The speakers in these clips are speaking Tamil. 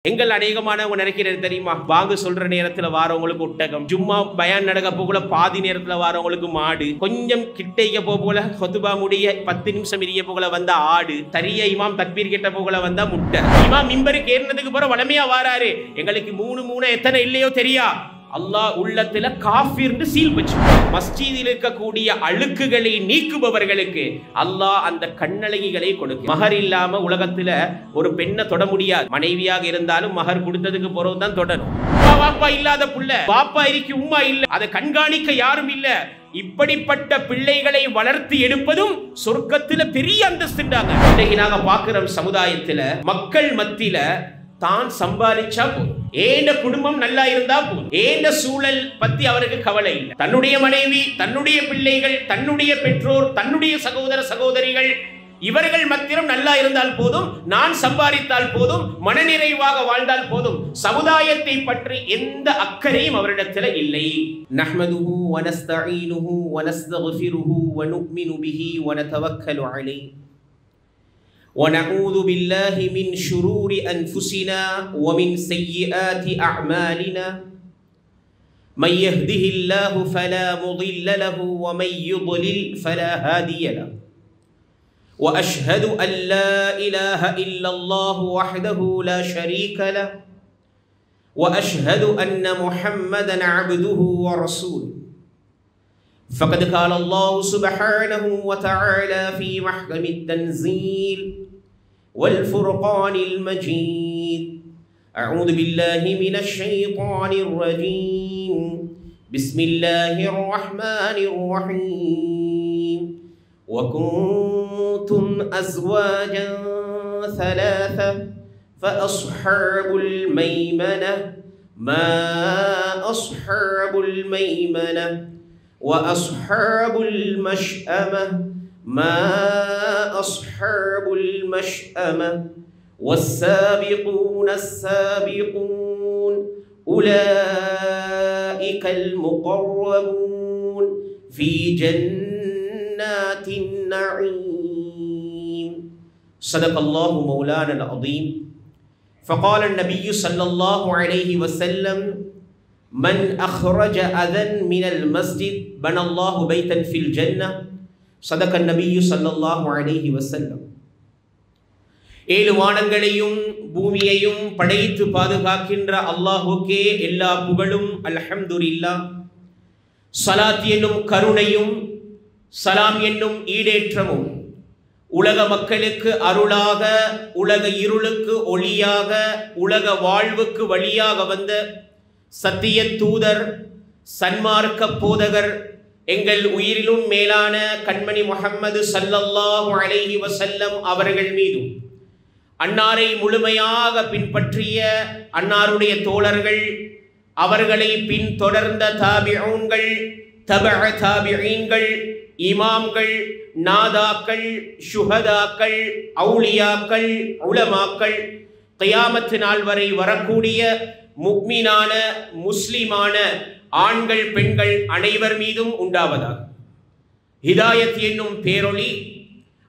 எங்கள் அநேகமானவங்க நினைக்கிறது தெரியுமா, வாங்க சொல்ற நேரத்துல வாரவங்களுக்கு ஒட்டகம், ஜும்மா பயான் நடக்க போல பாதி நேரத்துல வாரவங்களுக்கு மாடு, கொஞ்சம் கிட்டைக்க போல கொத்துபா முடிய 10 நிமிஷம் இரிய போல வந்தா ஆடு, சரியா இமாம் தக்பீர் கிட்ட போல வந்தா முட்டை. இமாம் மிம்பருக்கு ஏறினதுக்கு பிறகு வளமையா வாராரு, எங்களுக்கு மூணு எத்தனை இல்லையோ தெரியா, அல்லாஹ் உள்ளத்துல காஃபிர்னு சீல் வச்சு மஸ்ஜிதில் இருக்கக்கூடிய அழுக்குகளை நீக்குபவர்களுக்கு அல்லாஹ் அந்த கண்ணழகிகளை கொடுக்கும். மகர் இல்லாம உலகத்துல ஒரு பெண்ணை தொட முடியாது. மனைவியாக இருந்தாலும் மகர் கொடுத்ததுக்கு பிறகுதான் தொடரும். பாப்பா இல்லாத புள்ள, பாப்பா இருக்கு உம்மா இல்ல, அதை கண்காணிக்க யாரும் இல்ல. இப்படிப்பட்ட பிள்ளைகளை வளர்த்து எடுப்பதும் சொர்க்கத்துல பெரிய அந்தஸ்துண்டாங்க. இன்னைக்கு நாங்க பாக்குறோம் சமுதாயத்துல மக்கள் மத்தியில தான் சம்பாதிச்சா போதும், ஏண்ட குடும்பம் நல்லா இருந்தா போதும், ஏண்ட சூழல் பத்தி அவருக்கு கவலை இல்லை. தன்னுடைய மனைவி, தன்னுடைய பிள்ளைகள், தன்னுடைய பெற்றோர், தன்னுடைய சகோதர சகோதரிகள் இவர்கள் மத்திரம் நல்லா இருந்தால் போதும், நான் சம்பாதித்தால் போதும், மனநிறைவாக வாழ்ந்தால் போதும். சமுதாயத்தை பற்றி எந்த அக்கறையும் அவரிடத்தில் இல்லை. நஹ்மதுஹு வ நஸ்தஈனுஹு வ நஸ்தக்ஃபிருஹு வ நு'மினு பிஹி வ நதவக்கலு அலைஹி ونعوذ بالله من شرور أنفسنا ومن سيئات أعمالنا من يهده الله فلا مضل له ومن يضلل فلا هادي له وأشهد أن لا إله إلا الله وحده لا شريك له وأشهد أن محمدا عبده ورسوله فقد قال الله سبحانه وتعالى في محكم التنزيل والفرقان المجيد أعوذ بالله من الشيطان الرجيم بسم الله الرحمن الرحيم وكنتم أزواجا ثلاثة فأصحاب الميمنة ما أصحاب الميمنة وأصحاب المشأمة ما أصحاب المشأمة والسابقون السابقون أولئك المقربون في جنات النعيم صدق الله مولانا العظيم فقال النبي صلى الله عليه وسلم من أخرج أذن من المسجد بنى الله بيتا في الجنة صدق النبي صلى الله عليه وسلم. ஏழு வானங்களையும் பூமியையும் படைத்து பாதுகாக்கின்ற அல்லாஹுக்கே எல்லா புகழும். அல்ஹம்துலில்லாஹ். ஸலாத் என்னும் கருணையும் சலாம் என்னும் ஈடேற்றமும் உலக மக்களுக்கு அருளாக, உலக இருளுக்கு ஒளியாக, உலக வாழ்வுக்கு வழியாக வந்த சத்திய தூதர், சன்மார்க்க போதகர், எங்கள் உயிரிலும் மேலான கண்மணி முஹம்மது ஸல்லல்லாஹு அலைஹி வஸல்லம் அவர்கள் மீதும், அன்னாரை முழுமையாக பின்பற்றிய அன்னாருடைய தோழர்கள், அவர்களை பின்தொடர்ந்த தாபிஊன்கள், தபஅ தாபிஈன்கள், இமாம்கள், நாதாக்கள், ஷுஹதாக்கள், அவுலியாக்கள், உலமாக்கள், கியாமத் நாள் வரை வரக்கூடிய முக்மீனான முஸ்லிமான ஆண்கள் பெண்கள் அனைவர் மீதும் உண்டாவதாக. ஹிதாயத் என்னும் பேரொளி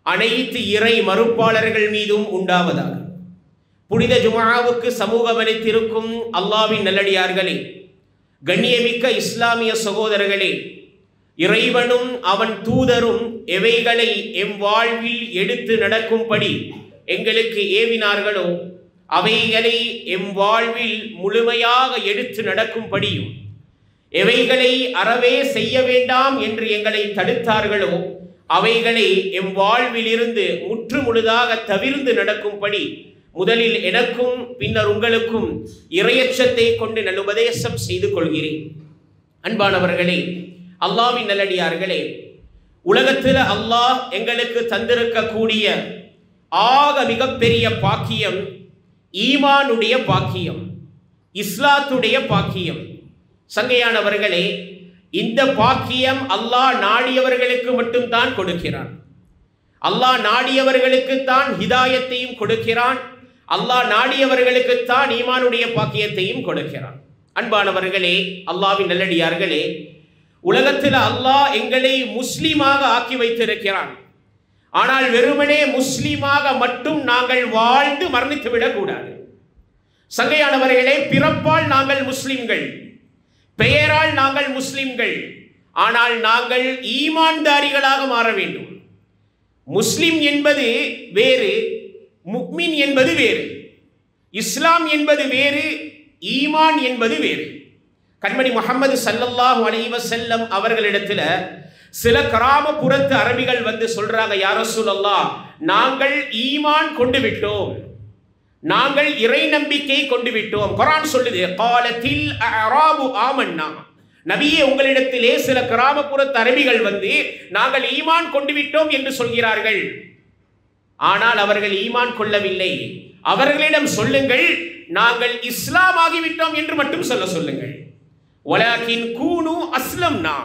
அனைத்து இறை மறுப்பாளர்கள் மீதும் உண்டாவதாக. புனித ஜும்ஆவுக்கு சமூகம் அளித்திருக்கும் அல்லாஹ்வின் நல்லடியார்களே, கண்ணியமிக்க இஸ்லாமிய சகோதரர்களே, இறைவனும் அவன் தூதரும் எவைகளை எம் வாழ்வில் எடுத்து நடக்கும்படி எங்களுக்கு ஏவினார்களோ அவைகளை எம் வாழ்வில் முழுமையாக எடுத்து நடக்கும்படியும், எவைகளை அறவே செய்ய வேண்டாம் என்று எங்களை தடுத்தார்களோ அவைகளை எம் வாழ்வில் இருந்து முற்று முழுதாக தவிர்ந்து நடக்கும்படி முதலில் எனக்கும் பின்னர் உங்களுக்கும் இறையச்சத்தை கொண்டு நல்லுபதேசம் செய்து கொள்கிறேன். அன்பானவர்களே, அல்லாஹ்வின் நல்லடியார்களே, உலகத்தில் அல்லாஹ் எங்களுக்கு தந்திருக்கக்கூடிய ஆக மிகப்பெரிய பாக்கியம் ஈமானுடைய பாக்கியம், இஸ்லாத்துடைய பாக்கியம். சங்கையானவர்களே, இந்த பாக்கியம் அல்லாஹ் நாடியவர்களுக்கு மட்டும்தான் கொடுக்கிறான். அல்லாஹ் நாடியவர்களுக்குத்தான் ஹிதாயத்தையும் கொடுக்கிறான். அல்லாஹ் நாடியவர்களுக்குத்தான் ஈமானுடைய பாக்கியத்தையும் கொடுக்கிறான். அன்பானவர்களே, அல்லாஹ்வின் நல்லடியார்களே, உலகத்தில் அல்லாஹ் எங்களை முஸ்லிமாக ஆக்கி வைத்திருக்கிறான். ஆனால் வெறுமனே முஸ்லிமாக மட்டும் நாங்கள் வாழ்ந்து மரணித்து விடக்கூடாது. சங்கையானவர்களே, பிறப்பால் நாங்கள் முஸ்லிம்கள், பெயரால் நாங்கள் முஸ்லிம்கள், ஆனால் நாங்கள் ஈமான்தாரிகளாக மாற வேண்டும். முஸ்லிம் என்பது வேறு, முக்மின் என்பது வேறு. இஸ்லாம் என்பது வேறு, ஈமான் என்பது வேறு. கண்மணி முஹம்மது ஸல்லல்லாஹு அலைஹி வஸல்லம் அவர்களிடத்தில் சில கிராமப்புறத்து அரபிகள் வந்து சொல்றாங்க, யா ரசூலல்லாஹ், நாங்கள் ஈமான் கொண்டு விட்டோம், நாங்கள் இறை நம்பிக்கை கொண்டு விட்டோம். குர்ஆன் சொல்லுது, காலத்தில் அஅராபு ஆமன்னா, நபியே உங்களிடத்திலே சில கிராமப்புறத்து அரபிகள் வந்து நாங்கள் ஈமான் கொண்டு விட்டோம் என்று சொல்கிறார்கள். ஆனால் அவர்கள் ஈமான் கொள்ளவில்லை. அவர்களிடம் சொல்லுங்கள், நாங்கள் இஸ்லாம் ஆகிவிட்டோம் என்று மட்டும் சொல்லுங்கள். வலாகின் கூனு அஸ்லம்னா,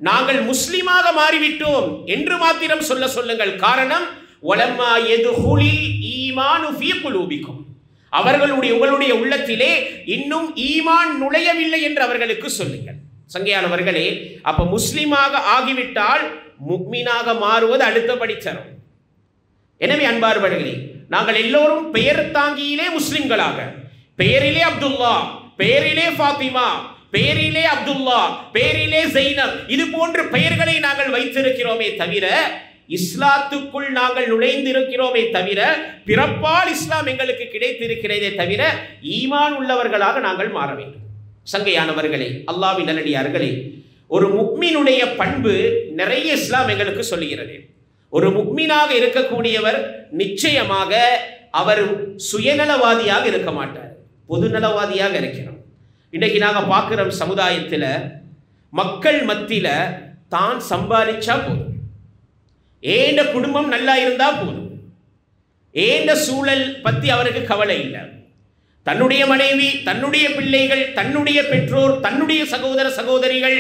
நாங்கள் முஸ்லிமாக மாறிவிட்டோம் என்று மாத்திரம் சொல்லுங்கள். காரணம், வலம்மா யதுஹுலில் ஈமானு ஃபீ குலூபிக்கும், உங்களுடைய உள்ளத்திலே இன்னும் ஈமான் நுழையவில்லை என்று அவர்களுக்கு சொல்லுங்கள். சங்கையானவர்களே, அப்ப முஸ்லிமாக ஆகிவிட்டால் முக்மீனாக மாறுவது அடுத்த படித்தரம். எனவே அன்பார்வர்களே, நாங்கள் எல்லோரும் பெயர் தாங்கியிலே முஸ்லிம்களாக, பெயரிலே அப்துல்லா, பெயரிலே ஃபாத்திமா, பெயரிலே அப்துல்லா, பெயரிலே ஜைனப், இது போன்ற பெயர்களை நாங்கள் வைத்திருக்கிறோமே தவிர, இஸ்லாத்துக்குள் நாங்கள் நுழைந்திருக்கிறோமே தவிர, பிறப்பால் இஸ்லாம் எங்களுக்கு கிடைத்திருக்கிறதே தவிர ஈமான் உள்ளவர்களாக நாங்கள் மாற வேண்டும். சங்கையானவர்களே, அல்லாஹ்வின் நல்லடியார்களே, ஒரு முக்மீனுடைய பண்பு நிறைய இஸ்லாம் எங்களுக்கு சொல்லுகிறது. ஒரு முக்மீனாக இருக்கக்கூடியவர் நிச்சயமாக அவர் சுயநலவாதியாக இருக்க மாட்டார், பொதுநலவாதியாக இருக்கிறோம். இன்றைக்கு நாங்கள் பார்க்கிறோம், சமுதாயத்தில் மக்கள் மத்தியில் தான் சம்பாதிச்சா போதும், ஏண்ட குடும்பம் நல்லா இருந்தா போதும், ஏண்ட சூழல் பற்றி அவருக்கு கவலை இல்லை. தன்னுடைய மனைவி, தன்னுடைய பிள்ளைகள், தன்னுடைய பெற்றோர், தன்னுடைய சகோதர சகோதரிகள்,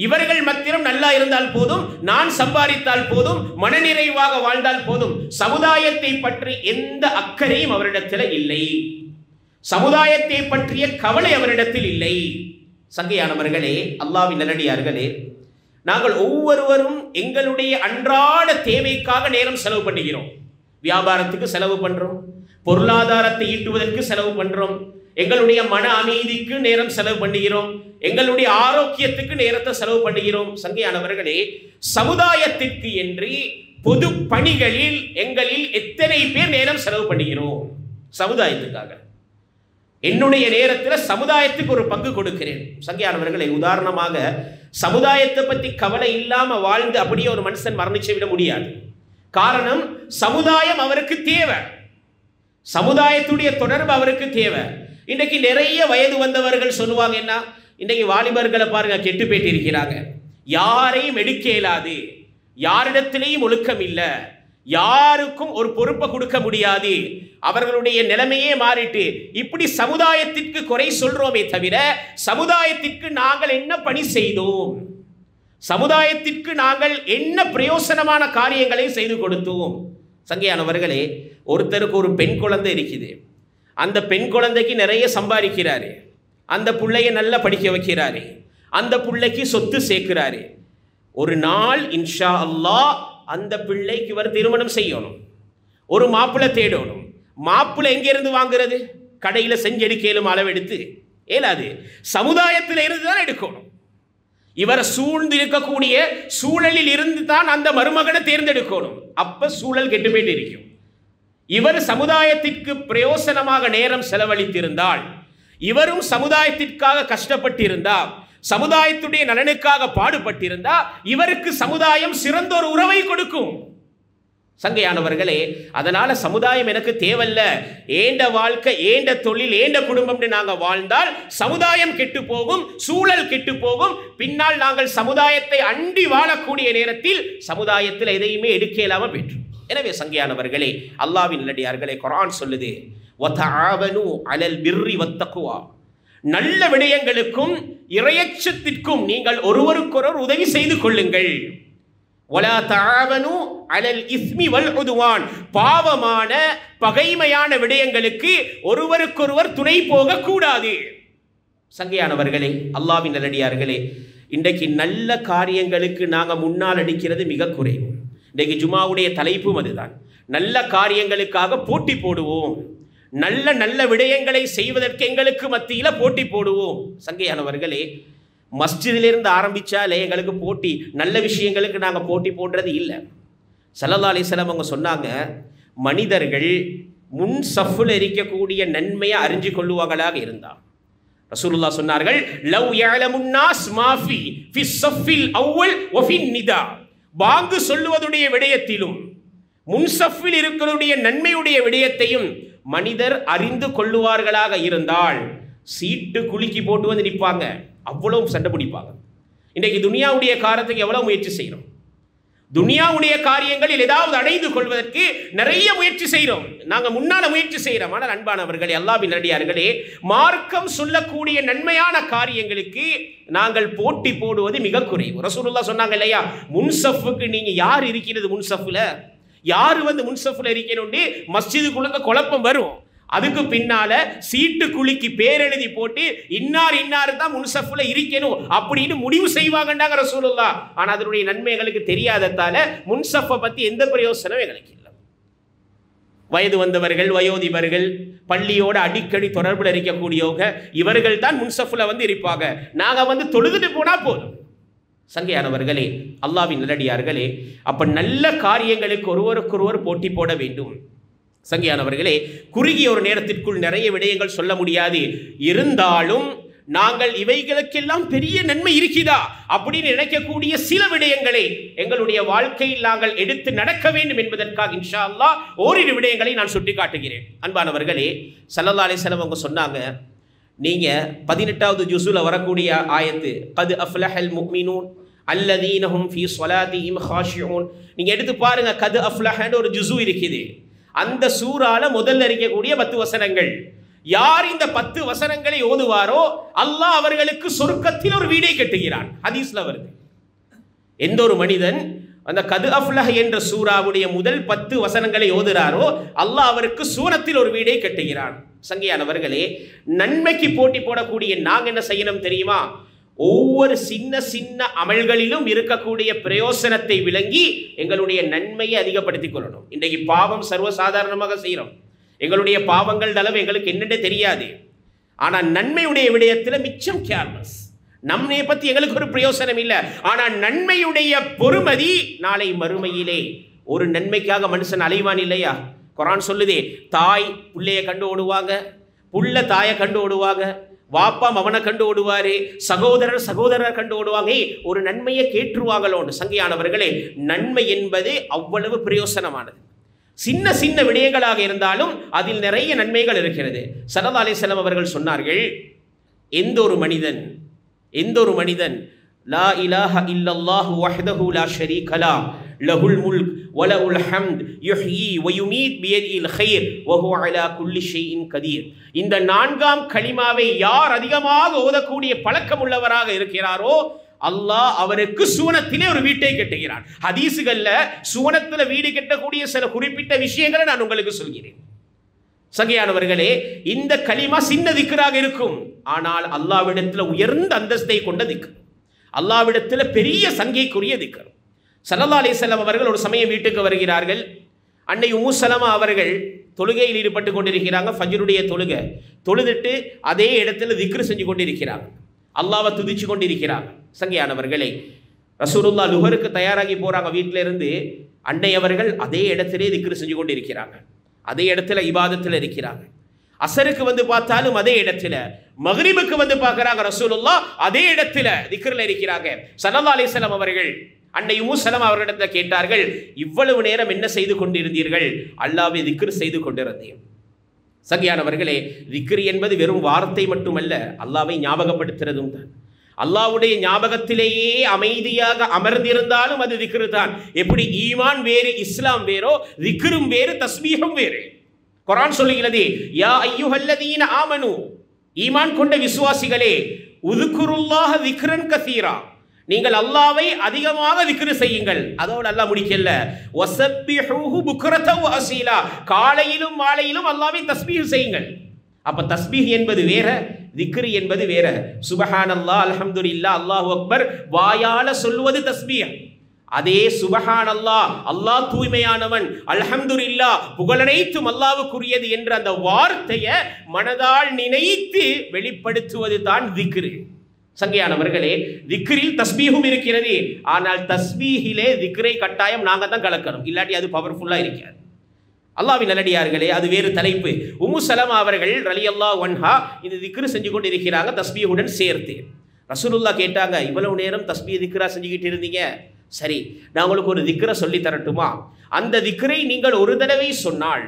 இவர்கள் மாத்திரம் நல்லா இருந்தால் போதும், நான் சம்பாதித்தால் போதும், மனநிறைவாக வாழ்ந்தால் போதும். சமுதாயத்தை பற்றி எந்த அக்கறையும் அவரிடத்தில் இல்லை, சமுதாயத்தை பற்றிய கவலை அவரிடத்தில் இல்லை. சங்கையானவர்களே, அல்லாஹ்வின் நல்லடியார்களே, நாங்கள் ஒவ்வொருவரும் எங்களுடைய அன்றாட தேவைக்காக நேரம் செலவு பண்ணுகிறோம். வியாபாரத்துக்கு செலவு பண்றோம், பொருளாதாரத்தை ஈட்டுவதற்கு செலவு பண்றோம், எங்களுடைய மன அமைதிக்கு நேரம் செலவு பண்ணுகிறோம், எங்களுடைய ஆரோக்கியத்துக்கு நேரத்தை செலவு பண்ணுகிறோம். சங்கையானவர்களே, சமுதாயத்திற்கு என்று பொது பணிகளில் எங்களில் எத்தனை பேர் நேரம் செலவு பண்ணுகிறோம்? சமுதாயத்துக்காக என்னுடைய நேரத்தில் சமுதாயத்துக்கு ஒரு பங்கு கொடுக்கிறேன். சங்கையானவர்களை, உதாரணமாக சமுதாயத்தை பற்றி கவலை இல்லாம வாழ்ந்து அப்படியே ஒரு மனுஷன் மரணிச்சு விட முடியாது. காரணம், சமுதாயம் அவருக்கு தேவை, சமுதாயத்துடைய தொடர்பு அவருக்கு தேவை. இன்றைக்கு நிறைய வயது வந்தவர்கள் சொல்லுவாங்க, என்ன இன்றைக்கு வாலிபர்களை பாருங்க, கெட்டு போயிட்டு இருக்கிறாங்க, யாரையும் எடுக்க இயலாது, யாரிடத்திலேயும் ஒழுக்கம் இல்லை, யாருக்கும் ஒரு பொறுப்பை கொடுக்க முடியாது, அவர்களுடைய நிலைமையே மாறிட்டு, இப்படி சமுதாயத்திற்கு குறை சொல்றோமே தவிர சமுதாயத்திற்கு நாங்கள் என்ன பணி செய்தோம், சமுதாயத்திற்கு நாங்கள் என்ன பிரயோசனமான காரியங்களை செய்து கொடுத்தோம்? சங்கையானவர்களே, ஒருத்தருக்கு ஒரு பெண் குழந்தை இருக்குது, அந்த பெண் குழந்தைக்கு நிறைய சம்பாதிக்கிறாரு, அந்த பிள்ளைய நல்லா படிக்க வைக்கிறாரு, அந்த பிள்ளைக்கு சொத்து சேர்க்கிறாரு. ஒரு நாள் இன்ஷா அல்லாஹ் அந்த பிள்ளைக்கு இவர் திருமணம் செய்யணும், ஒரு மாப்பிள்ளை தேடணும். மாப்பிள்ளை எங்கிருந்து வாங்குறது? கடையில் செஞ்செடுக்கலும் அளவெடுத்து ஏலாது, சமுதாயத்தில் இருந்து தான் எடுக்கணும். இவரை சூழ்ந்து இருக்கக்கூடிய சூழலில் இருந்து தான் அந்த மருமகனை தேர்ந்தெடுக்கணும். அப்ப சூழல் கெட்டு போயிட்டு இருக்கும். இவர் சமுதாயத்திற்கு பிரயோசனமாக நேரம் செலவழித்திருந்தால், இவரும் சமுதாயத்திற்காக கஷ்டப்பட்டிருந்தால், சமுதாயத்துடைய நலனுக்காக பாடுபட்டிருந்தா, இவருக்கு சமுதாயம் சிறந்த ஒரு உறவை கொடுக்கும். சங்கையானவர்களே, அதனால சமுதாயம் எனக்கு தேவையில்ல, ஏண்ட வாழ்க்கை, ஏண்ட தொழில், ஏண்ட குடும்பம் நாங்கள் வாழ்ந்தால் சமுதாயம் கெட்டு போகும், சூழல் கெட்டு போகும். பின்னால் நாங்கள் சமுதாயத்தை அண்டி வாழக்கூடிய நேரத்தில் சமுதாயத்தில் எதையுமே எடுக்க இல்லாமல் பெற்றோம். எனவே சங்கையானவர்களே, அல்லாஹ்வின் நல்லடியார்களே, குர்ஆன் சொல்லுது, வதஆவனு அலல் பிர்ரி வத்தக்வா, நல்ல விடயங்களுக்கும் இறையச்சத்திற்கும் நீங்கள் ஒருவருக்கொருவர் உதவி செய்து கொள்ளுங்கள். வலா தஆவனு அலல் இஸ்மி வல் உதுவான், பாவமான பகைமையான விடயங்களுக்கு ஒருவருக்கொருவர் துணை போக கூடாது. சங்கையானவர்களே, அல்லாஹ்வின் நல்லடியார்களே, இன்றைக்கு நல்ல காரியங்களுக்கு நாங்கள் முன்னால் அடிக்கிறது மிக குறைவு. இன்றைக்கு ஜுமாவுடைய தலைப்பும் அதுதான், நல்ல காரியங்களுக்காக போட்டி போடுவோம், நல்ல நல்ல விடயங்களை செய்வதற்கு எங்களுக்கு மத்தியில போட்டி போடுவோம். சங்கையானவர்களே, மஸ்ஜிதிலிருந்து ஆரம்பிச்சாலே எங்களுக்கு போட்டி, நல்ல விஷயங்களுக்கு நாங்கள் போட்டி போடுறது இல்லை. ஸல்லல்லாஹு அலைஹி வஸல்லம் அவங்க சொன்னாங்க, மனிதர்கள் முன் சஃப்ல இருக்கக்கூடிய நன்மையை அறிஞ்சு கொள்ளுவாங்களாக இருந்தார். ரசூலுல்லாஹ் சொன்னார்கள், லவ் யஅலமுன் நாஸ் மா ஃபி ஸஃபில் அவ்வல் வ ஃபின் நிதா. பாங்கு சொல்லுவதுடைய விடயத்திலும் முன் சஃபில் இருக்கிறதுடைய நன்மையுடைய விடயத்தையும் மனிதர் அறிந்து கொள்ளுவார்களாக இருந்தால் சீட்டு குலுக்கி போட்டு வந்து நிற்பாங்க, அவ்வளவு சண்டை பிடிப்பாங்க. இன்றைக்கு துனியாவுடைய காரியத்துக்கு எவ்வளவு முயற்சி செய்கிறோம், துனியாவுடைய காரியங்களில் ஏதாவது அடைந்து கொள்வதற்கு நிறைய முயற்சி செய்கிறோம், நாங்கள் முன்னால முயற்சி செய்கிறோம். ஆனால் அன்பானவர்களே, அல்லாஹ்வின் நல்லடியார்களே, மார்க்கம் சொல்லக்கூடிய நன்மையான காரியங்களுக்கு நாங்கள் போட்டி போடுவது மிக குறைவு. ரசூலுல்லாஹ் சொன்னாங்க இல்லையா, முன்சஃபுக்கு நீங்க யார் இருக்கிறது, முன்சஃப்ல யார் வந்து முன்சஃப்ல இருக்கணும்னு மஸ்ஜிதுக்குள்ள குழப்பம் வரும். அதுக்கு பின்னால சீட்டு குலுக்கி பேரெழுதி போட்டு இன்னார் இன்னார் தான் முன்சஃப்ல இருக்கணும் அப்படின்னு முடிவு செய்வாங்கன்னாங்க ரசூலுல்லாஹ். ஆனா அதனுடைய நன்மைகளுக்கு தெரியாததால முன்சஃபை பத்தி எந்த பிரயோசனம் எங்களுக்கு இல்லை. வயது வந்தவர்கள், வயோதிபர்கள், பள்ளியோட அடிக்கடி தொடர்பில் இருக்கக்கூடியவங்க, இவர்கள் தான் முன்சஃப்ல வந்து இருப்பாங்க. நாங்க வந்து தொழுதுட்டு போனா போதும். சங்கையானவர்களே, அல்லாஹ்வின் நல்லடியார்களே, அப்ப நல்ல காரியங்களுக்கு ஒருவருக்கொருவர் போட்டி போட வேண்டும். சங்கையானவர்களே, குறுகிய ஒரு நேரத்திற்குள் நிறைய விடயங்கள் சொல்ல முடியாது. இருந்தாலும் நாங்கள் இவைகளுக்கெல்லாம் பெரிய நன்மை இருக்குதா அப்படின்னு நினைக்கக்கூடிய சில விடயங்களை எங்களுடைய வாழ்க்கையில் நாங்கள் எடுத்து நடக்க வேண்டும் என்பதற்காக இன்ஷா அல்லாஹ் ஓரிரு விடயங்களை நான் சுட்டி காட்டுகிறேன். அன்பானவர்களே, ஸல்லல்லாஹு அலைஹி வஸல்லம் அவங்க சொன்னாங்க, நீங்க 18வது ஜுஸுல வரக்கூடிய ஆயத்து கத் அஃப்லஹல் முஃமினூன் அல்லதீன ஹும் ஃபீ ஸலாத்திஹிம் காஷிஊன், நீங்க எடுத்து பாருங்க. கத் அஃப்லஹன்னு ஒரு ஜுஸு இருக்குது. அந்த சூறால முதல்ல இருக்கக்கூடிய 10 வசனங்கள். யார் இந்த 10 வசனங்களை ஓதுவாரோ அல்லாஹ் அவர்களுக்கு சொர்க்கத்தில் ஒரு வீடை கட்டுகிறான். ஹதீஸ்ல வருது. எந்த ஒரு மனிதன் அந்த கது அஃப்லஹ் என்ற சூறாவுடைய முதல் 10 வசனங்களை ஓதுறாரோ அல்லாஹ் அவருக்கு சூரத்தில் ஒரு வீடை கட்டுகிறான். சங்கையானவர்களே, நன்மைக்கு போட்டி போடக்கூடிய நாங்கள் என்ன செய்யணும் தெரியுமா? ஒவ்வொரு சின்ன சின்ன அமல்களிலும் இருக்கக்கூடிய பிரயோசனத்தை விளங்கி எங்களுடைய நன்மையை அதிகப்படுத்திக் கொள்ளணும். இன்றைக்கு பாவம் சர்வசாதாரணமாக செய்கிறோம். எங்களுடைய பாவங்கள் அளவு எங்களுக்கு என்னென்ன தெரியாது. ஆனால் நன்மையுடைய விடயத்தில் மிச்சம் கேர்லெஸ். நம்மை பற்றி எங்களுக்கு ஒரு பிரயோசனம் இல்லை. ஆனால் நன்மையுடைய பொறுமதி நாளை மறுமையிலே ஒரு நன்மைக்காக மனுஷன் அலைவான் இல்லையா? குர்ஆன் சொல்லுதே, தாய் பிள்ளையை கண்டு ஓடுவாங்க, புள்ள தாயை கண்டு ஓடுவாங்க, வாப்பா மவனை கண்டு ஓடுவாரு, சகோதரர் கண்டு ஓடுவாங்க. ஒரு நன்மையை கேட்டுருவாங்களோன்னு. சங்கையானவர்களே, நன்மை என்பது அவ்வளவு பிரயோசனமானது. சின்ன சின்ன விடயங்களாக இருந்தாலும் அதில் நிறைய நன்மைகள் இருக்கிறது. ஸல்லல்லாஹு அலைஹி வஸல்லம் அவர்கள் சொன்னார்கள், எந்த ஒரு மனிதன் லா இலாஹ இல்லல்லாஹு வஹ்தஹு லா ஷரீக லஹ் லஹுல் முல்க் வ லஹுல் ஹம்த் யுஹ்யி வ யுமீத் பியதில் கைர் வ ஹுவ அலா குல்லி ஷைஇன் கதீர், இந்த 4ஆம் கலிமாவை யார் அதிகமாக ஓதக்கூடிய பழக்கம் உள்ளவராக இருக்கிறாரோ அல்லாஹ் அவருக்கு சுவனத்திலே ஒரு வீட்டை கட்டுகிறான். ஹதீசுகள்ல சுவனத்துல வீடு கட்டக்கூடிய சில குறிப்பிட்ட விஷயங்களை நான் உங்களுக்கு சொல்கிறேன். சங்கையானவர்களே, இந்த கலிமா சின்ன திக்ராக இருக்கும், ஆனால் அல்லாஹ்விடத்தில் உயர்ந்த அந்தஸ்தை கொண்ட திக்ர், அல்லாஹ்விடத்தில் பெரிய சங்கைக்குரிய திக்ர். ஸல்லல்லாஹு அலைஹி வஸல்லம் அவர்கள் ஒரு சமயம் வீட்டுக்கு வருகிறார்கள். அன்னை உம்மு ஸலமா அவர்கள் தொழுகையில் ஈடுபட்டு கொண்டிருக்கிறாங்க. ஃபஜ்ருடைய தொழுகை தொழுதுட்டு அதே இடத்துல திக்ர் செஞ்சு கொண்டிருக்கிறாங்க, அல்லாஹ்வை துதிச்சு கொண்டிருக்கிறாங்க. சங்கையானவர்களே, ரசூலுல்லாஹ் லுஹருக்கு தயாராகி போறாங்க வீட்டில இருந்து. அன்னை அவர்கள் அதே இடத்திலே திக்ர் செஞ்சு கொண்டு இருக்கிறாங்க, அதே இடத்துல இபாதத்தில் இருக்கிறாங்க. அசருக்கு வந்து பார்த்தாலும் அதே இடத்துல, மக்ரிபுக்கு வந்து பார்க்கறாங்க ரசூலுல்லாஹ் அதே இடத்துல திக்ர்ல இருக்கிறாங்க. ஸல்லல்லாஹு அலைஹி வஸல்லம் அவர்கள் அன்னை உம்மு ஸலமா அவர்களிடத்தில் கேட்டார்கள், இவ்வளவு நேரம் என்ன செய்து கொண்டிருந்தீர்கள்? அல்லாஹ்வை திக்ர் செய்து கொண்டிருந்தேன். சங்கையானவர்களே, திக்ர் என்பது வெறும் வார்த்தை மட்டுமல்ல, அல்லாஹ்வை ஞாபகப்படுத்துறதும் தான். அல்லாஹ்வுடைய ஞாபகத்திலேயே அமைதியாக அமர்ந்திருந்தாலும் அது திக்ர் தான். எப்படி ஈமான் வேறு இஸ்லாம் வேறோ திக்ரும் வேறு தஸ்பீஹும் வேறு. குர்ஆன் சொல்லுகிறது, யா அய்யுஹல்லதீன ஆமனு, ஈமான் கொண்ட விசுவாசிகளே, உذ்குருல்லாஹ திக்ரன் கஸீரா, நீங்கள் அல்லாஹ்வை அதிகமாக திக்ர் செய்யுங்கள். அதோடு அல்லாஹ் முடிக்கல, வஸப்பிஹூஹு புக்ரத வ அஸீலா, காலையிலும் மாலையிலும் அல்லாஹ்வை தஸ்பீஹ் செய்யுங்கள். அப்ப தஸ்பீஹ் என்பது வேற, திக்ர் என்பது வேற. சுப்ஹானல்லாஹ், அல்ஹம்துலில்லாஹ், அல்லாஹு அக்பர் வாயால சொல்வது தஸ்பீஹ். அதே சுபஹானல்லாஹ், அல்லாஹ் தூய்மையானவன், அல்ஹம்துலில்லாஹ் புகழனைத்தும் அல்லாஹ்வுக்குரியது என்ற அந்த வார்த்தையை மனதால் நினைத்து வெளிப்படுத்துவது தான் திக்ரு. சங்கையானவர்களே, திக்ரில் தஸ்பீஹும் இருக்கிறது. ஆனால் தஸ்பீஹிலே திக்ரை கட்டாயம் நாங்கள் தான் கலக்கணும், இல்லாட்டி அது பவர்ஃபுல்லாக இருக்காது. அல்லாஹ்வின் நல்லடியார்களே, அது வேறு தலைப்பு. உம்மு சலமா அவர்கள் ரலியல்லாஹு அன்ஹா இந்த திக்ரு செஞ்சு கொண்டு இருக்கிறாங்க தஸ்பீஹுடன் சேர்த்து. ரசூலுல்லாஹ் கேட்டாங்க, இவ்வளவு நேரம் தஸ்பீஹ் திக்ரா செஞ்சுக்கிட்டு இருந்தீங்க, சரி நான் உங்களுக்கு ஒரு திக்ரை சொல்லி தரட்டுமா? அந்த திக்ரை நீங்கள் ஒரு தடவை சொன்னால்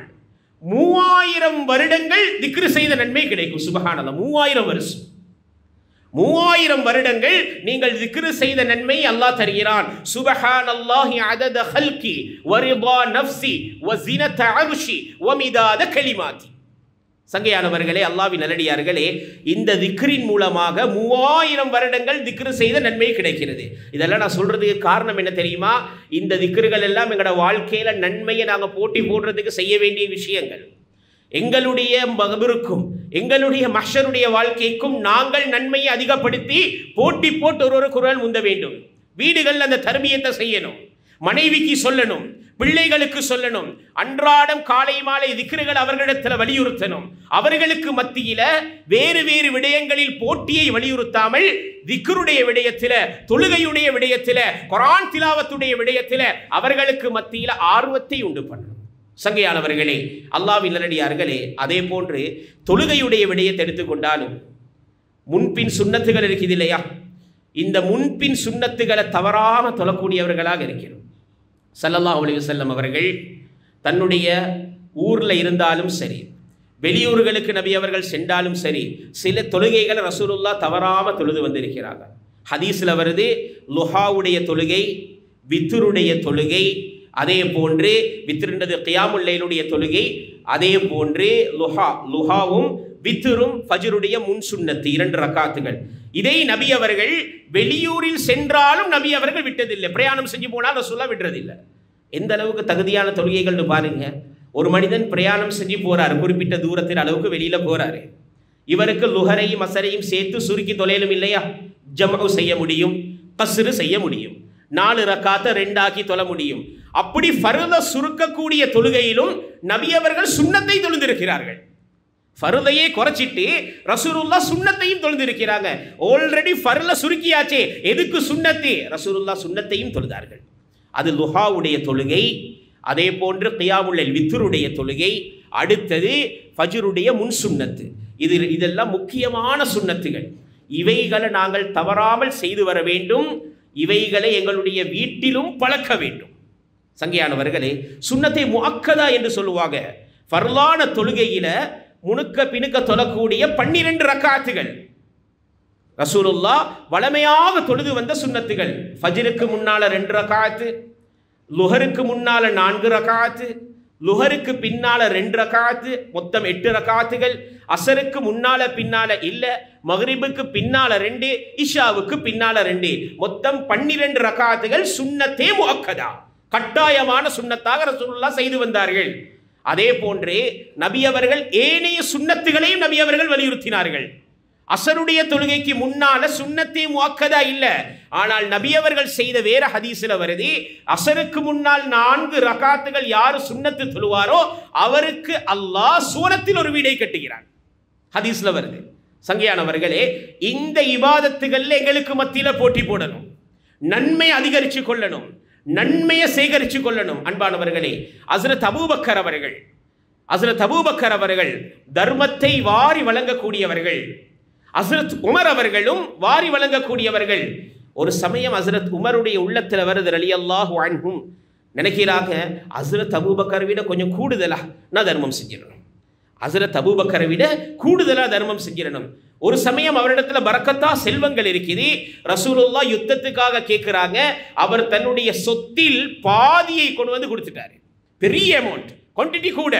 3000 வருடங்கள் திக்ரு செய்த நன்மை கிடைக்கும். சுபஹானல்லாஹ், 3000 வருஷம், 3000 வருடங்கள் நீங்கள் திக்ரு செய்த நன்மை அல்லாஹ் தருகிறான். சுபஹானல்லாஹி அதத ஹல்கி வரிதா நஃப்ஸி வஸினத அர்ஷி வமிதாத கலிமாத்தி. சங்கையானவர்களே, அல்லாஹ்வின் நல்லடியார்களே, இந்த திக்ரின் மூலமாக 3000 வருடங்கள் திக்ரு செய்த நன்மை கிடைக்கிறது. இதெல்லாம் நான் சொல்றதுக்கு காரணம் என்ன தெரியுமா? இந்த திக்ருகள் எல்லாம் எங்களோட வாழ்க்கையில நன்மையை நாங்கள் போட்டி போடுறதுக்கு செய்ய வேண்டிய விஷயங்கள். எங்களுடைய மகபருக்கும் எங்களுடைய மஹ்ஷருடைய வாழ்க்கைக்கும் நாங்கள் நன்மையை அதிகப்படுத்தி போட்டி போட்டு ஒரு குரல் முந்த வேண்டும். வீடுகள் அந்த தர்பியத்தை செய்யணும், மனைவிக்கு சொல்லணும், பிள்ளைகளுக்கு சொல்லணும். அன்றாடம் காலை மாலை திக்ருகள் அவர்களிடத்தில் வலியுறுத்தணும். அவர்களுக்கு மத்தியில வேறு வேறு விடயங்களில் போட்டியை வலியுறுத்தாமல் திக்ருடைய விடயத்தில, தொழுகையுடைய விடயத்தில, குர்ஆன் திலாவத்துடைய விடயத்தில அவர்களுக்கு மத்தியில ஆர்வத்தை உண்டு பண்ணணும். சங்கையானவர்களே, அல்லாஹ்வின் நல்லடியார்களே, அதே போன்று தொழுகையுடைய விடயத்தை எடுத்துக்கொண்டாலும் முன்பின் சுன்னத்துகள் இருக்குது இல்லையா? இந்த முன்பின் சுன்னத்துகளை தவறாம தொழக்கூடியவர்களாக இருக்கிறோம். ஸல்லல்லாஹு அலைஹி வஸல்லம் அவர்கள் தன்னுடைய ஊரில் இருந்தாலும் சரி, வெளியூர்களுக்கு நபி அவர்கள் சென்றாலும் சரி, சில தொழுகைகளை ரசூலுல்லாஹ் தவறாம தொழுது வந்திருக்கிறாங்க. ஹதீஸில் வருது, லுஹாவுடைய தொழுகை, வித்ருடைய தொழுகை, அதே போன்று வித்ருன்றது கியாமுல் லைலுடைய தொழுகை, அதே போன்று லுஹாவும் வித்ரும் ஃபஜ்ருடைய முன் சுன்னத்து 2 ரக்காத்துகள். இதை நபி அவர்கள் வெளியூரில் சென்றாலும் நபி அவர்கள் விட்டதில்லை. பிரயாணம் செஞ்சு போனால் ரசூலுல்லாஹ் விடுறதில்லை. எந்த அளவுக்கு தகுதியான தொழுகைகள்னு பாருங்க. ஒரு மனிதன் பிரயாணம் செஞ்சு போறாரு, குறிப்பிட்ட தூரத்தின் அளவுக்கு வெளியில போறாரு. இவருக்கு லுஹரையும் அசரையும் சேர்த்து சுருக்கி தொலைலும் இல்லையா? ஜம்உ செய்ய முடியும், கஸ்ரு செய்ய முடியும், 4 ரக்காத்தை 2 ஆக்கி தொழ முடியும். அப்படி ஃபர்த சுருக்கக்கூடிய தொழுகையிலும் நபி அவர்கள் சுன்னத்தை தொழுந்திருக்கிறார்கள். ஃபர்தையே குறைச்சிட்டு ரசூலுல்லாஹ் சுன்னத்தையும் தொழுந்திருக்கிறாங்க. ஆல்ரெடி ஃபர்ல சுருக்கியாச்சே, எதுக்கு சுன்னத்து? ரசூலுல்லாஹ் சுன்னத்தையும் தொழுதார்கள். அது லுஹாவுடைய தொழுகை, அதே போன்று கியாமுல் லைல் வித்ருடைய தொழுகை, அடுத்தது ஃபஜ்ருடைய முன் சுன்னத்து. இதெல்லாம் முக்கியமான சுன்னத்துகள். இவைகளை நாங்கள் தவறாமல் செய்து வர வேண்டும். இவைகளை எங்களுடைய வீட்டிலும் பழக்க வேண்டும். சங்கையானவர்களே, சுன்னத்தை முஅக்கதா என்று சொல்லுவாங்க. ஃபர்லான தொழுகையில முணுக்க பிணுக்க தொழக்கூடிய 12 ரக்காத்துகள் ரசூலுல்லாஹ் வளமையாக தொழுது வந்த சுன்னத்துகள். ஃபஜ்ருக்கு முன்னால 2 ரக்காத்து, லுஹருக்கு முன்னால 4 ரக்காத்து, லுஹருக்கு பின்னால 2 ரக்காத்து, மொத்தம் 8 ரக்காத்துகள். அசருக்கு முன்னால பின்னால இல்ல, மக்ரிபுக்கு பின்னால 2, இஷாவுக்கு பின்னால 2, மொத்தம் 12 ரக்காத்துகள் சுன்னத்தே முஅக்கதா, கட்டாயமான சுன்னத்தாக ரசூலுல்லாஹ் செய்து வந்தார்கள். அதே போன்றே நபி அவர்கள் ஏனைய சுன்னத்துகளையும் நபி அவர்கள் வலியுறுத்தினார்கள். அசருடைய தொழுகைக்கு முன்னால சுன்னத்தே முஅக்கதா இல்ல, ஆனால் நபி அவர்கள் செய்த வேற ஹதீஸ்ல வருது, அசருக்கு முன்னால் 4 ரகாத்துகள் யார் சுன்னத்து தொழுவாரோ அவருக்கு அல்லாஹ் சூரத்தில் ஒரு வீடை கட்டுகிறான். ஹதீஸ்ல வருது. சங்கையானவர்களே, இந்த இபாதத்துகள்ல எங்களுக்கு மத்தியில போட்டி போடணும், நன்மை அதிகரிச்சு கொள்ளணும், நன்மையை சேகரிச்சு கொள்ளணும். அன்பானவர்களே, ஹஸ்ரத் அபூபக்கர் அவர்கள் தர்மத்தை வாரி வழங்கக்கூடியவர்கள். ஹஸ்ரத் உமர் அவர்களும் வாரி வழங்கக்கூடியவர்கள். ஒரு சமயம் ஹஸ்ரத் உமருடைய உள்ளத்தில் வருது, ரலியல்லாஹு அன்ஹும் நினைக்கிறாங்க, ஹஸ்ரத் அபூபக்கரை விட கொஞ்சம் கூடுதலா நான் தர்மம் செஞ்சிடணும், ஹஸ்ரத் அபூபக்கரை விட கூடுதலா தர்மம் செஞ்சிடணும். ஒரு சமயம் அவரிடத்துல பரக்கத்தா செல்வங்கள் இருக்குது. ரசூலுல்லாஹ் யுத்தத்துக்காக கேட்கிறாங்க. அவர் தன்னுடைய சொத்தில் பாதியை கொண்டு வந்து கொடுத்துட்டாரு. பெரிய அமௌண்ட், குவான்டிட்டி கூட.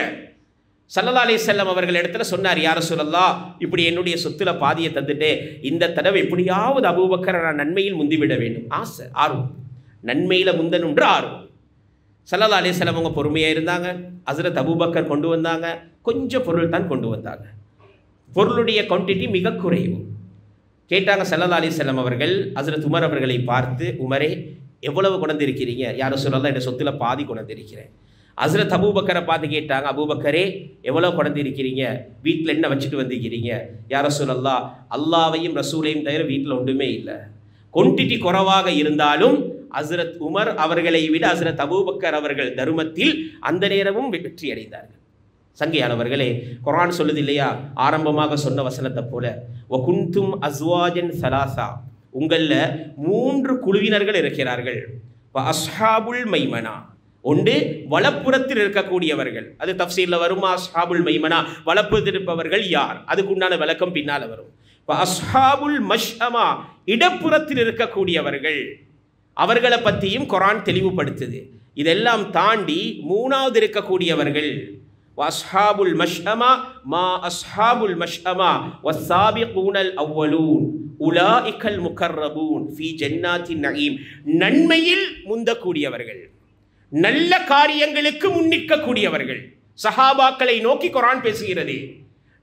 ஸல்லல்லாஹு அலைஹி வஸல்லம் அவர்கள் இடத்துல சொன்னார், யா ரசூலல்லாஹ், இப்படி என்னுடைய சொத்துல பாதியை தந்துட்டு இந்த தடவை எப்படியாவது அபூபக்கரை நான் நன்மையில் முந்திவிட வேண்டும். ஆசை, ஆர்வம், நன்மையில முந்தனுன்ற ஆர்வம். ஸல்லல்லாஹு அலைஹி வஸல்லம் அவங்க பொறுமையா இருந்தாங்க. ஹஸ்ரத் அபூபக்கர் கொண்டு வந்தாங்க, கொஞ்சம் பொருள் தான் கொண்டு வந்தாங்க. பொருளுடைய குவான்டிட்டி மிக குறைவு. கேட்டாங்க ஸல்லல்லாஹு அலைஹி வஸல்லம் அவர்கள் ஹஸ்ரத் உமர் அவர்களை பார்த்து, உமரே, எவ்வளவு கொண்டிருக்கிறீங்க? யார் ரசூலல்லாஹ், என் சொத்துல பாதி கொண்டிருக்கிறேன். ஹஸ்ரத் அபூபக்கரை பார்த்து கேட்டாங்க, அபூபக்கரே எவ்வளோ கொண்டிருக்கிறீங்க, வீட்டில் என்ன வச்சுட்டு வந்திருக்கிறீங்க? யார் ரசூலல்லாஹ், அல்லாவையும் ரசூலையும் தவிர வீட்டில் ஒன்றுமே இல்லை. குவான்டிட்டி குறைவாக இருந்தாலும் ஹஸ்ரத் உமர் அவர்களை விட ஹஸ்ரத் அபூபக்கர் அவர்கள் தர்மத்தில் அந்த நேரமும் வெற்றி அடைந்தார்கள். சங்கையானவர்களே, குர்ஆன் சொல்லுது இல்லையா, ஆரம்பமாக சொன்ன வசனத்தை போல, வகுந்தும் அஸ்வாஜன் சலாசா, உங்களில் 3 குழுவினர்கள் இருக்கிறார்கள். அஸ்ஹாபுல் மைமனா, ஒன்று வலப்புறத்தில் இருக்கக்கூடியவர்கள், அது தஃப்சீரில் வருமா, அஸ்ஹாபுல் மைமனா வலப்புறத்தில் இருப்பவர்கள் யார், அதுக்குண்டான விளக்கம் பின்னால் வரும். அஸ்ஹாபுல் மஷ்அமா, இடப்புறத்தில் இருக்கக்கூடியவர்கள், அவர்களை பற்றியும் குர்ஆன் தெளிவுபடுத்துது. இதெல்லாம் தாண்டி 3வது இருக்கக்கூடியவர்கள், அஸ்ஹாபுல் மஷ்அமா மா அஸ்ஹாபுல் மஷ்அமா வஸ்ஸாபிகூனல் அவ்வலூன் உலாஇகல் முகர்ரபூன் ஃபீ ஜன்னாத்தின் நஈம், நன்மையில் முந்தக்கூடியவர்கள், நல்ல காரியங்களுக்கு முன்னிற்கக்கூடியவர்கள். சஹாபாக்களை நோக்கி குர்ஆன் பேசுகிறது.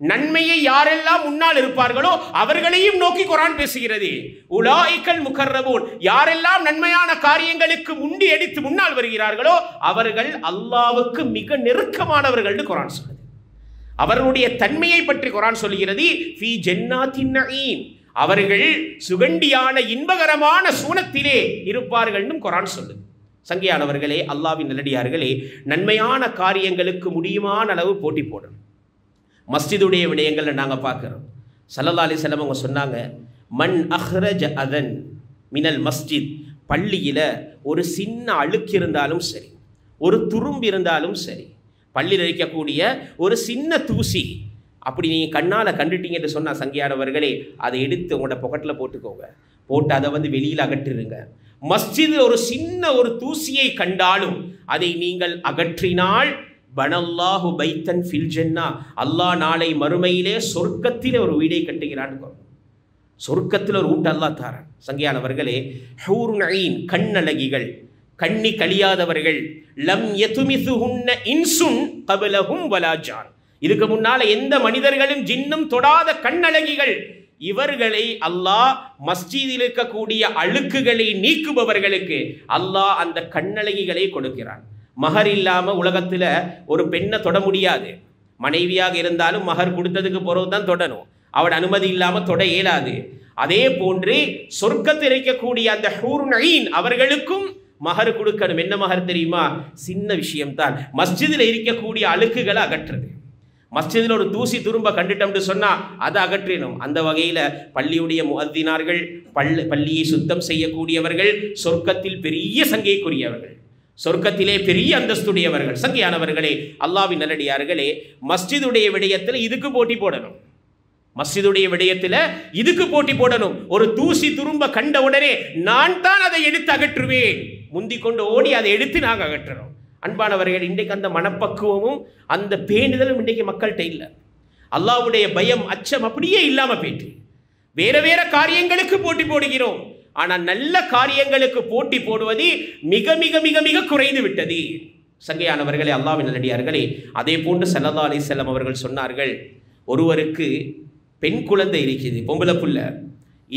நன்மையை யாரெல்லாம் முன்னால் இருப்பார்களோ அவர்களையும் நோக்கி குர்ஆன் பேசுகிறது. உலாயிகல் முகர்ரபூன், யாரெல்லாம் நன்மையான காரியங்களுக்கு முண்டி அடித்து முன்னால் வருகிறார்களோ அவர்கள் அல்லாஹ்வுக்கு மிக நெருக்கமானவர்கள் என்று குர்ஆன் சொல்லுது. அவர்களுடைய தன்மையை பற்றி குர்ஆன் சொல்கிறது. ஃபீ ஜன்னாத்தின் நஈம், அவர்கள் சுகண்டியான இன்பகரமான சூனத்திலே இருப்பார்கள் என்று குர்ஆன் சொல்லுது. சங்கையானவர்களே, அல்லாஹ்வின் நல்லடியார்களே, நன்மையான காரியங்களுக்கு முடியுமான அளவு போட்டி போடணும். மஸ்ஜிதுடைய விடயங்களை நாங்கள் பார்க்குறோம். ஸல்லல்லாஹு அலைஹி வஸல்லம் அவங்க சொன்னாங்க, மன் அஹ்ரஜ அதன் மினல் மஸ்ஜித், பள்ளியில் ஒரு சின்ன அழுக்கு இருந்தாலும் சரி, ஒரு துரும்பு இருந்தாலும் சரி, பள்ளியில் இருக்கக்கூடிய ஒரு சின்ன தூசி அப்படி நீங்கள் கண்ணால் கண்டுட்டீங்கன்னு சொன்னால் சங்கையானவர்களே, அதை எடுத்து உங்களோட பாக்கெட்டில் போட்டுக்கோங்க, போட்டு அதை வெளியில் அகற்றிடுங்க. மஸ்ஜிதில் ஒரு சின்ன ஒரு தூசியை கண்டாலும் அதை நீங்கள் அகற்றினால் பனல்லாஹு பைத்தன் ஃபில் ஜன்னா, அல்லாஹ் நாளை மறுமையிலே சொர்க்கத்தில் ஒரு வீடை கட்டுகிறான். சொர்க்கத்தில் ஒரு வீட்டை அல்லாஹ் தாரான். சங்கையானவர்களே, ஹூருன் ஐன், கண்ணழகிகள், கண்ணி கழியாதவர்கள், லம் யதுமிசுஹுன்ன இன்சுன் கபலஹும் வலா ஜான், இதுக்கு முன்னால எந்த மனிதர்களும் ஜின்னும் தொடாத கண்ணழகிகள், இவர்களை அல்லாஹ் மஸ்ஜிதில் இருக்கக்கூடிய அழுக்குகளை நீக்குபவர்களுக்கு அல்லாஹ் அந்த கண்ணழகிகளை கொடுக்கிறான். மகர் இல்லாமல் உலகத்தில் ஒரு பெண்ணை தொட முடியாது. மனைவியாக இருந்தாலும் மகர் கொடுத்ததுக்கு பிறகு தான் தொடணும். அவள் அனுமதி இல்லாமல் தொட இயலாது. அதே போன்று சொர்க்கத்தில் இருக்கக்கூடிய அந்த ஹூருன் ஐன் அவர்களுக்கும் மகர் கொடுக்கணும். என்ன மகர் தெரியுமா? சின்ன விஷயம்தான். மஸ்ஜிதில் இருக்கக்கூடிய அழுக்குகளை அகற்றுறது. மஸ்ஜிதில் ஒரு தூசி துரும்ப கண்டுட்டோம்னு சொன்னால் அதை அகற்றினோம். அந்த வகையில் பள்ளியுடைய முஅத்தினார்கள், பள்ளியை சுத்தம் செய்யக்கூடியவர்கள் சொர்க்கத்தில் பெரிய சங்கைக்குரியவர்கள், சொர்க்கத்திலே பெரிய அந்தஸ்துடையவர்கள். சங்கையானவர்களே, அல்லாஹ்வின் நல்லடியார்களே, மஸ்ஜிதுடைய விடயத்தில் இதுக்கு போட்டி போடணும். மஸ்ஜிதுடைய விடயத்தில் இதுக்கு போட்டி போடணும். ஒரு தூசி துரும்ப கண்ட உடனே நான் தான் அதை எடுத்து அகற்றுவேன், முந்தி கொண்டு ஓடி அதை எடுத்து நாங்கள் அகற்றுறோம். அன்பானவர்கள், இன்றைக்கு அந்த மனப்பக்குவமும் அந்த பேணுதலும் இன்றைக்கு மக்கள்கிட்ட இல்லை. அல்லாஹ்வுடைய பயம், அச்சம் அப்படியே இல்லாமல் போயிட்டு வேற வேற காரியங்களுக்கு போட்டி போடுகிறோம். ஆனால் நல்ல காரியங்களுக்கு போட்டி போடுவது மிக மிக மிக மிக குறைந்து விட்டது. சங்கையானவர்களே, அல்லாஹ்வின் நல்லடியார்களே, அதே போன்று ஸல்லல்லாஹு அலைஹி வஸல்லம் அவர்கள் சொன்னார்கள், ஒருவருக்கு பெண் குழந்தை இருக்குது, பொம்பளை புள்ள.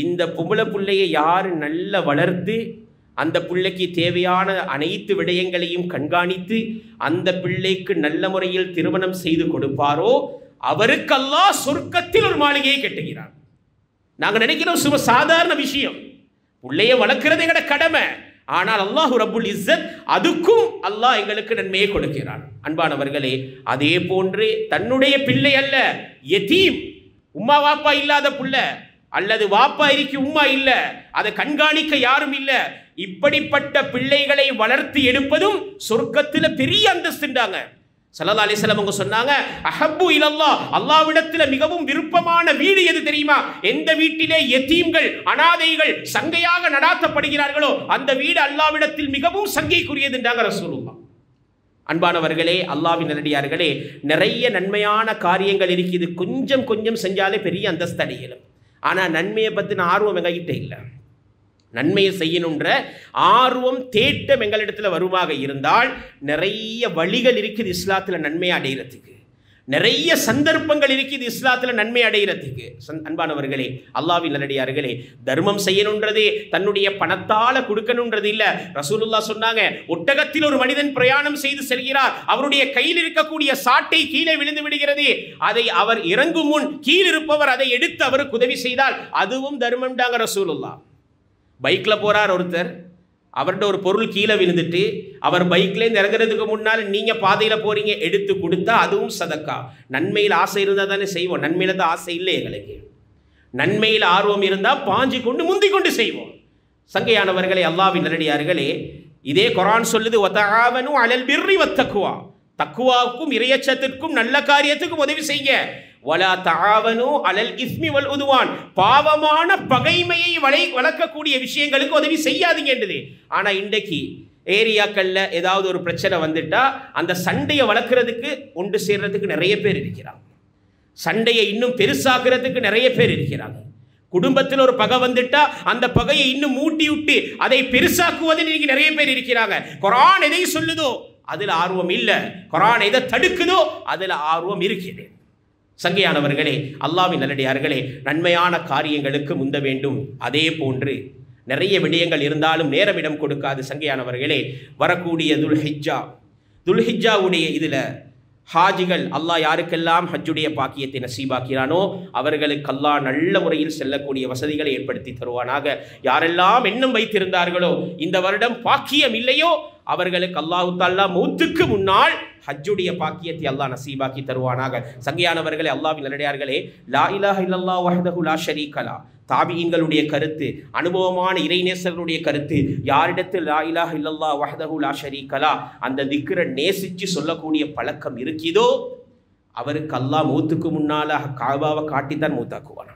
இந்த பொம்பளை புள்ளையை யார் நல்ல வளர்த்து அந்த பிள்ளைக்கு தேவையான அனைத்து விடயங்களையும் கண்காணித்து அந்த பிள்ளைக்கு நல்ல முறையில் திருமணம் செய்து கொடுப்பாரோ அவருக்கு அல்லாஹ் சொர்க்கத்தில் ஒரு மாளிகையை கட்டுகிறார். நாங்கள் நினைக்கிறோம் சும்மா சாதாரண விஷயம், பிள்ளையை வளர்க்கிறது எங்கட கடமை. ஆனால் அல்லாஹ் ரப்புல் இஸ்ஸத் அதுக்கும் அல்லாஹ் எங்களுக்கு நன்மையை கொடுக்கிறான். அன்பானவர்களே, அதே போன்று தன்னுடைய பிள்ளை அல்ல, யதீம், உம்மா வாப்பா இல்லாத பிள்ளை, அல்லது வாப்பா இருக்கு உம்மா இல்ல, அதை கண்காணிக்க யாரும் இல்ல, இப்படிப்பட்ட பிள்ளைகளை வளர்த்து எடுப்பதும் சொர்க்கத்தில் பெரிய அந்தஸ்துண்டாங்க. ஸல்லல்லாஹு அலைஹி வஸல்லம் அவங்க சொன்னாங்க, அஹப்பு இலல்லாஹ், அல்லாஹ்விடத்தில் மிகவும் விருப்பமான வீடு எது தெரியுமா? எந்த வீட்டிலே யதீம்கள், அனாதைகள் சங்கையாக நடாத்தப்படுகிறார்களோ அந்த வீடு அல்லாஹ்விடத்தில் மிகவும் சங்கைக்குரியதுன்றாங்க ரசூலுல்லாஹ். அன்பானவர்களே, அல்லாஹ்வின் நல்லடியார்களே, நிறைய நன்மையான காரியங்கள் இருக்குது. கொஞ்சம் கொஞ்சம் செஞ்சாலே பெரிய அந்தஸ்து அடையலாம். ஆனால் நன்மையை பற்றின ஆர்வம் எங்ககிட்ட இல்லை. நன்மையை செய்யணுன்ற ஆர்வம் தேட்டம் எங்களிடத்தில் வருமாக இருந்தால் நிறைய வழிகள் இருக்குது இஸ்லாத்தில் நன்மையை அடைகிறதுக்கு. நிறைய சந்தர்ப்பங்கள் இருக்குது இஸ்லாத்துல நன்மை அடைகிறதுக்கு. அன்பானவர்களே, அல்லாஹ்வின் நல்லடியார்களே, தர்மம் செய்யணுன்றதே தன்னுடைய பணத்தால கொடுக்கணுன்றது இல்ல. ரசூலுல்லாஹ் சொன்னாங்க, ஒட்டகத்தில் ஒரு மனிதன் பிரயாணம் செய்து செல்கிறார், அவருடைய கையில் இருக்கக்கூடிய சாட்டை கீழே விழுந்து விடுகிறது, அதை அவர் இறங்கும் முன் கீழ் இருப்பவர் அதை எடுத்து அவருக்கு உதவி செய்தால் அதுவும் தர்மம்டாங்க ரசூலுல்லாஹ். பைக்ல போறார் ஒருத்தர், அவர்கிட்ட ஒரு பொருள் கீழே விழுந்துட்டு அவர் பைக்லேருந்து இறங்குறதுக்கு முன்னால் நீங்க பாதையில போறீங்க, எடுத்து கொடுத்தா அதுவும் சதக்கா. நன்மையில் ஆசை இருந்தா தானே செய்வோம், நன்மையில தான் ஆசை இல்லை எங்களுக்கு. நன்மையில் ஆர்வம் இருந்தா பாஞ்சு கொண்டு முந்தி கொண்டு செய்வோம். சங்கையானவர்களே, அல்லாஹ்வின் நல்லடியார்களே, இதே குர்ஆன் சொல்லுது, வதஆவனு அலல் பிர்ரி வத்தக்வா, தக்வாவுக்கும் இறையச்சத்திற்கும் நல்ல காரியத்துக்கும் உதவி செய்ய. வலா தஆவனு அலல் இஸ்மி வல் உதுவான், பாவமான பகைமையை வளர்க்கக்கூடிய விஷயங்களுக்கு உதவி செய்யாதீங்க என்றது. ஆனா இன்றைக்கு ஏரியாக்கள்ல ஏதாவது ஒரு பிரச்சனை வந்துட்டா அந்த சண்டையை வளர்க்கறதுக்கு ஒன்று சேர்றதுக்கு நிறைய பேர் இருக்கிறாங்க, சண்டையை இன்னும் பெருசாக்குறதுக்கு நிறைய பேர் இருக்கிறாங்க. குடும்பத்தில் ஒரு பகை வந்துட்டா அந்த பகையை இன்னும் மூட்டி விட்டு அதை பெருசாக்குவதில் இன்னைக்கு நிறைய பேர் இருக்கிறாங்க. குர்ஆன் எதை சொல்லுதோ அதில் ஆர்வம் இல்லை, குர்ஆன் எதை தடுக்குதோ அதில் ஆர்வம் இருக்கிறது. சங்கையானவர்களே, அல்லாஹ்வின் நல்லடியார்களே, நன்மையான காரியங்களுக்கு முந்த வேண்டும். அதே போன்று நிறைய விடயங்கள் இருந்தாலும் நேரமிடம் கொடுக்காது. சங்கையானவர்களே, வரக்கூடிய துல்ஹிஜ்ஜாவுடைய இதில் ஹாஜிகள் அல்லாஹ் யாருக்கெல்லாம் ஹஜ்ஜுடைய பாக்கியத்தை நசீபாக்கிறானோ அவர்களுக்கு அல்லாஹ் நல்ல முறையில் செல்லக்கூடிய வசதிகளை ஏற்படுத்தி தருவானாக. யாரெல்லாம் எண்ணம் வைத்திருந்தார்களோ இந்த வருடம் பாக்கியம் இல்லையோ அவர்களுக்கு அல்லாஹு தஆலா மௌத்துக்கு முன்னால் ஹஜ்ஜுடைய பாக்கியத்தை அல்லாஹ் நசீபாக்கி தருவானாக. சங்கையானவர்களே, அல்லாஹ்வின் நல்லடியார்களே, லா இலாஹ இல்லல்லாஹ் வஹ்தஹு லா ஷரீக லஹ், தாபிஈன்களுடைய கருத்து, அனுபவமான இறைநேசர்களுடைய கருத்து, யாரிடத்தில் லா இலாஹ இல்லல்லாஹ் வஹ்தஹு லா ஷரீக லஹ் அந்த திக்ரை நேசிச்சு சொல்லக்கூடிய பழக்கம் இருக்குதோ அவருக்கு அல்லாஹ் மௌத்துக்கு முன்னால காபாவை காட்டித்தான் மௌத்தாக்குவான்.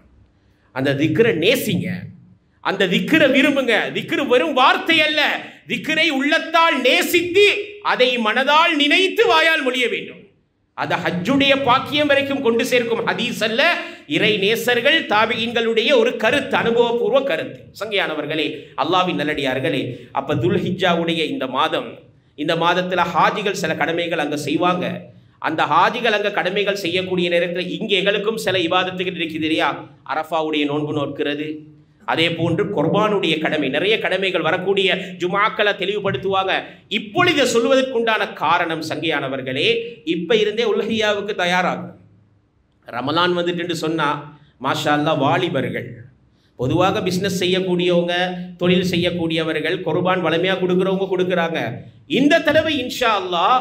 அந்த திக்ரை நேசிங்க, அந்த திக்ரை விரும்புங்க. திக்ரு வெறும் வார்த்தை அல்ல, திக்ரை உள்ளத்தால் நேசித்து அதை மனதால் நினைத்து வாயால் மொழிய வேண்டும். அது ஹஜ்ஜுடைய பாக்கியம் வரைக்கும் கொண்டு சேர்க்கும் ஹதீஸ் அல்ல, இறை நேசர்கள் தாபிஈன்களுடைய ஒரு கருத்து, அனுபவபூர்வ கருத்து. சங்கையானவர்களே, அல்லாஹ்வின் நல்லடியார்களே, அப்ப துல்ஹிஜ்ஜாவுடைய இந்த மாதத்தில் ஹாஜிகள் சில கடமைகள் அங்கே செய்வாங்க. அந்த ஹாஜிகள் அங்கே கடமைகள் செய்யக்கூடிய நேரத்தில் இங்கே எங்களுக்கும் சில இபாதத்துக்கு இருக்குது இல்லையா? அரஃபாவுடைய நோன்பு நோக்கிறது, அதே போன்று குர்பானுடைய கடமை, நிறைய கடமைகள் வரக்கூடிய ஜுமாக்களை தெளிவுபடுத்துவாங்க. இப்பொழுது சொல்வதற்குண்டான காரணம் சங்கையானவர்களே, இப்போ இருந்தே உல்ஹியாவுக்கு தயாராகும். ரமலான் வந்துட்டு சொன்னா மாஷா அல்லாஹ் வாலிபர்கள், பொதுவாக பிஸ்னஸ் செய்யக்கூடியவங்க, தொழில் செய்யக்கூடியவர்கள், குர்பான் வளமையாக கொடுக்குறவங்க கொடுக்குறாங்க. இந்த தடவை இன்ஷா அல்லாஹ்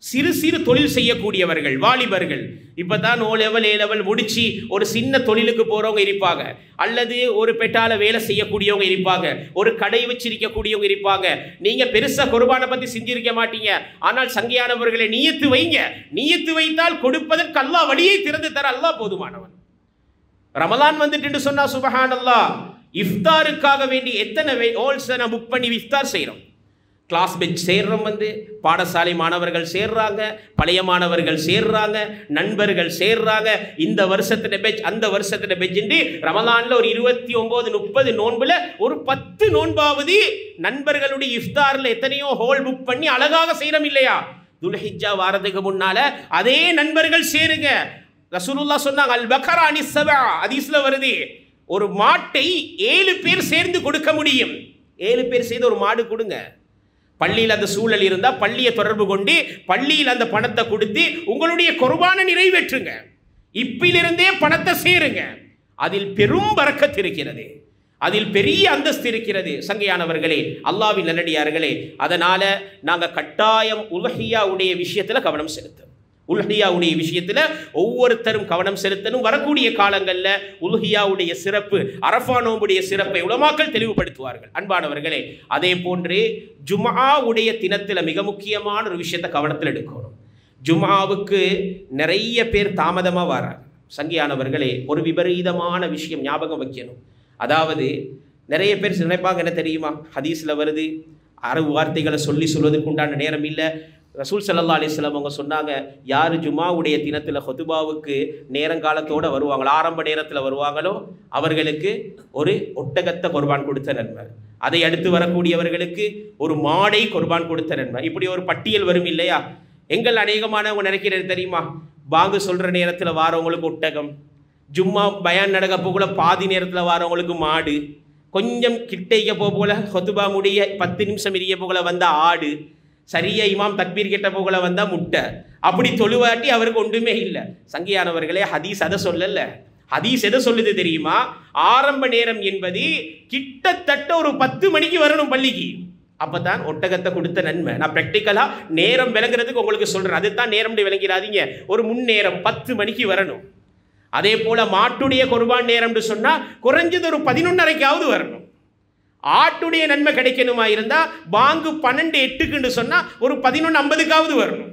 சிறு சிறு தொழில் செய்யக்கூடியவர்கள், வாலிபர்கள், இப்போ தான் ஓ லெவல் ஏ லெவல் முடிச்சு ஒரு சின்ன தொழிலுக்கு போகிறவங்க இருப்பாங்க, அல்லது ஒரு பெட்டால வேலை செய்யக்கூடியவங்க இருப்பாங்க, ஒரு கடை வச்சிருக்கக்கூடியவங்க இருப்பாங்க. நீங்கள் பெருசாக குர்பானை பற்றி செஞ்சிருக்க மாட்டீங்க. ஆனால் சங்கையானவர்களை நியத்து வைங்க. நியத்து வைத்தால் கொடுப்பதற்கு அல்லாஹ் வழியை திறந்து தர அல்லாஹ் போதுமானவன். ரமலான் வந்துட்டு சொன்னா சுபஹானல்லாஹ், இஃப்தாருக்காக வேண்டி எத்தனை ஹோல்ஸை புக் பண்ணி இஃப்தார் செய்கிறோம். கிளாஸ் பெஞ்ச் சேர்றோம், பாடசாலை மாணவர்கள் சேர்றாங்க, பழைய மாணவர்கள் சேர்றாங்க, நண்பர்கள் சேர்றாங்க. இந்த வருஷத்துல பெஞ்ச், அந்த வருஷத்துல பெஞ்ச். ரமலான்ல ஒரு 29 30 நோன்புல ஒரு 10 நோன்பாவது நண்பர்களுடைய இஃப்தார்ல எத்தனையோ ஹோல் புக் பண்ணி அழகாக செய்யறோம் இல்லையா? துல்ஹிஜ்ஜா வாரத்துக்கு முன்னால அதே நண்பர்கள் சேருங்க. ரசூலுல்லாஹ் சொன்னாங்க, அல் பக்ரா அனிஸ் சபா, ஹதீஸ்ல வருது, ஒரு மாட்டை 7 பேர் சேர்ந்து கொடுக்க முடியும். 7 பேர் சேர்ந்து ஒரு மாடு கொடுங்க. பள்ளியில் அந்த சூழல் இருந்தால் பள்ளியை தொடர்பு கொண்டு பள்ளியில் அந்த பணத்தை கொடுத்து உங்களுடைய குர்பானை நிறைவேற்றுங்க. இப்பிலிருந்தே பணத்தை சேருங்க. அதில் பெரும் பரக்கத் இருக்கிறது, அதில் பெரிய அந்தஸ்து இருக்கிறது. சங்கையானவர்களே, அல்லாஹ்வின் நல்லடியார்களே, அதனால நாங்கள் கட்டாயம் உல்ஹியாவுடைய விஷயத்தில் கவனம் செலுத்தணும். உல்ஹியாவுடைய விஷயத்தில் ஒவ்வொருத்தரும் கவனம் செலுத்தணும். வரக்கூடிய காலங்களில் உல்ஹியாவுடைய சிறப்பு, அரஃபா நோம்புடைய சிறப்பை உலமாக்கள் தெளிவுபடுத்துவார்கள். அன்பானவர்களே, அதே போன்று ஜும்ஆவுடைய தினத்தில் மிக முக்கியமான ஒரு விஷயத்தை கவனத்தில் எடுக்கணும். ஜும்ஆவுக்கு நிறைய பேர் தாமதமாக வராங்க. சங்கியானவர்களே, ஒரு விபரீதமான விஷயம் ஞாபகம் வைக்கணும். அதாவது நிறைய பேர் நினைப்பாங்க, என்ன தெரியுமா, ஹதீஸில் வருது, அரபு வார்த்தைகளை சொல்வதற்கு உண்டான நேரம் இல்லை. ரசூல் ஸல்லல்லாஹு அலைஹி வஸல்லம் அவங்க சொன்னாங்க, யார் ஜுமாவுடைய தினத்தில் ஹுதுபாவுக்கு நேரங்காலத்தோடு வருவாங்களோ, ஆரம்ப நேரத்தில் வருவாங்களோ அவர்களுக்கு ஒரு ஒட்டகத்தை குர்பான் கொடுத்த நன்மை, அதை அடுத்து வரக்கூடியவர்களுக்கு ஒரு மாடை குர்பான் கொடுத்த நன்மை. இப்படி ஒரு பட்டியல் வரும் இல்லையா? எங்கள் அநேகமானவங்க நினைக்கிறது தெரியுமா, பாங்கு சொல்கிற நேரத்தில் வாரவங்களுக்கு ஒட்டகம், ஜும்மா பயான் நடக்க போகல பாதி நேரத்தில் வாரவங்களுக்கு மாடு, கொஞ்சம் கிட்டைக்க போகல ஹொத்துபா முடிய 10 நிமிஷம் இரிய போகல வந்த ஆடு, சரியா இமாம் தக்பீர் கெட்ட போகல வந்த முட்டை, அப்படி தொழுவாட்டி அவருக்கு ஒன்றுமே இல்லை. சங்கியானவர்களே, ஹதீஸ் அதை சொல்லல. ஹதீஸ் எதை சொல்லுது தெரியுமா? ஆரம்ப நேரம் என்பது கிட்டத்தட்ட ஒரு 10 மணிக்கு வரணும் பள்ளிக்கு. அப்பதான் ஒட்டகத்தை கொடுத்த நன்மை. நான் ப்ராக்டிக்கலா நேரம் விளங்குறதுக்கு உங்களுக்கு சொல்றேன். அதுதான் நேரம் விளங்கிறாதீங்க. ஒரு முன்னேறம் 10 மணிக்கு வரணும். அதே போல மாட்டுடைய குர்பான் நேரம்னு சொன்னா குறைஞ்சது ஒரு 11:30க்காவது வரணும். ஆட்டுடைய நன்மை கிடைக்கணுமா இருந்தா பாங்கு 12:08க்குன்னு சொன்னா ஒரு 11:50க்காவது வரணும்.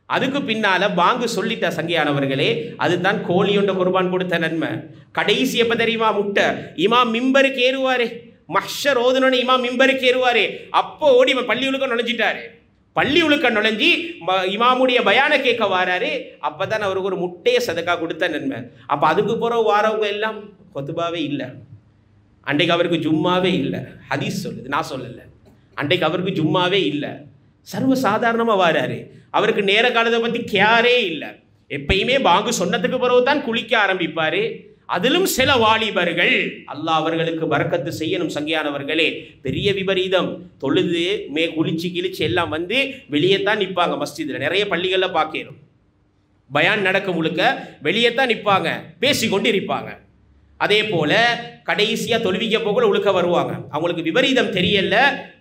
அதுக்கு பின்னால பாங்கு சொல்லிட்ட சங்கியானவர்களே, அதுதான் கோழியோட குர்பான் கொடுத்த நன்மை. கடைசி எப்ப தெரியுமா? முட்டை. இமாம் மிம்பருக்கு ஏறுவாரே, மஹ்ஷர் ஓதுனோன்னு இமாம் மிம்பருக்கு ஏறுவாரே, அப்போ ஓடி பள்ளி உழுக்க நுழைஞ்சிட்டாரு. பள்ளி உழுக்க நுழைஞ்சி இமாமுடைய பயான கேட்க வாராரு. அப்பதான் அவருக்கு ஒரு முட்டையை சதக்கா கொடுத்த நன்மை. அப்ப அதுக்கு பிறகு வாரவங்க எல்லாம் கொத்துபாவே இல்லை. அன்றைக்கு அவருக்கு ஜும்மாவே இல்லை. ஹதீஸ் சொல்லுது, நான் சொல்லல. அன்றைக்கு அவருக்கு ஜும்மாவே இல்லை. சர்வ சாதாரணமாக வாராரு. அவருக்கு நேர காலத்தை பற்றி கேரே இல்லை. எப்பயுமே பாங்கு சொன்னதுக்கு பிறகு தான் குளிக்க ஆரம்பிப்பார். அதிலும் சில வாலிபர்கள், அல்லாஹ் அவர்களுக்கு பரக்கத்து செய்யணும் சங்கியானவர்களே, பெரிய விபரீதம். தொழுது குளிச்சு கிழிச்சு எல்லாம் வந்து வெளியே தான் நிற்பாங்க. மஸ்ஜிதில் நிறைய பள்ளிகளில் பார்க்கணும். பயான் நடக்க முழுக்க வெளியே தான் நிற்பாங்க, பேசிக்கொண்டு இருப்பாங்க. அதே போல கடைசியாக தொழுவிக்க போகல உழுக்க வருவாங்க. அவங்களுக்கு விபரீதம் தெரியல.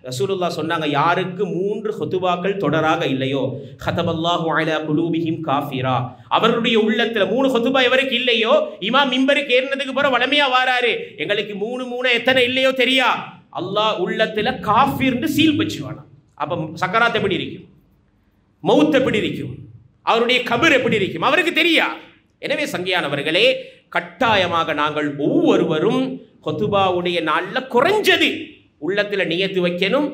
ரசூலுல்லாஹ் சொன்னாங்க, யாருக்கு 3 ஹுதுபாக்கள் தொடராக இல்லையோ கதபல்லாஹு அலா குலூபிஹிம் காஃபிரா, அவருடைய உள்ளத்தில் 3 ஹுதுபா எவருக்கு இல்லையோ, இமாம் மிம்பருக்கு ஏறினதுக்கு பிறகு வளமையா வாராரு, எங்களுக்கு 3 எத்தனை இல்லையோ தெரியா, அல்லாஹ் உள்ளத்தில் காஃபிர்னு சீல் வச்சுவானா. அப்போ சக்கராத் எப்படி இருக்கும், மௌத் எப்படி இருக்கும், அவருடைய கபர் எப்படி இருக்கும், அவருக்கு தெரியா. எனவே சங்கியானவர்களே, கட்டாயமாக நாங்கள் ஒவ்வொருவரும் கொத்துபாவுடைய நாளில் குறைஞ்சது உள்ளத்தில் நியத்து வைக்கணும்.